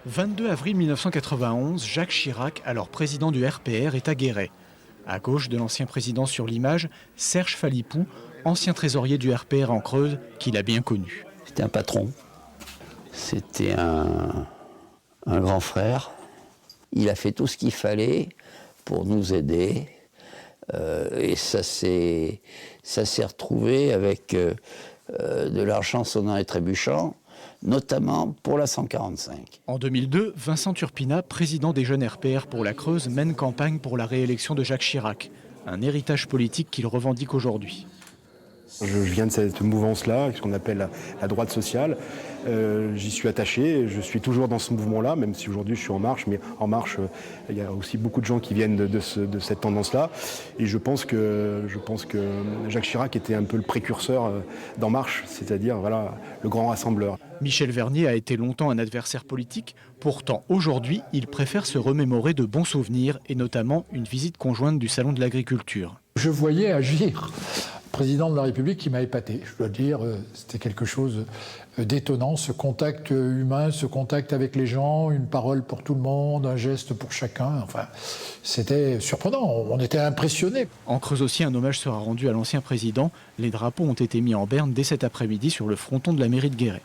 22 avril 1991, Jacques Chirac, alors président du RPR, est à Guéret. À gauche de l'ancien président sur l'image, Serge Phalippou, ancien trésorier du RPR en Creuse, qu'il a bien connu. C'était un patron, c'était un grand frère. Il a fait tout ce qu'il fallait pour nous aider. Et ça s'est retrouvé avec de l'argent sonnant et trébuchant, notamment pour la 145. En 2002, Vincent Turpina, président des jeunes RPR pour la Creuse, mène campagne pour la réélection de Jacques Chirac. Un héritage politique qu'il revendique aujourd'hui. Je viens de cette mouvance-là, ce qu'on appelle la droite sociale. J'y suis attaché, je suis toujours dans ce mouvement-là, même si aujourd'hui je suis en marche. Mais en marche, il y a aussi beaucoup de gens qui viennent de cette tendance-là. Et je pense que Jacques Chirac était un peu le précurseur d'En Marche, c'est-à-dire voilà, le grand rassembleur. Michel Vernier a été longtemps un adversaire politique. Pourtant, aujourd'hui, il préfère se remémorer de bons souvenirs et notamment une visite conjointe du Salon de l'Agriculture. Je voyais agir président de la République qui m'a épaté. Je dois dire, c'était quelque chose d'étonnant, ce contact humain, ce contact avec les gens, une parole pour tout le monde, un geste pour chacun. Enfin, c'était surprenant, on était impressionnés. En Creuse aussi, un hommage sera rendu à l'ancien président. Les drapeaux ont été mis en berne dès cet après-midi sur le fronton de la mairie de Guéret.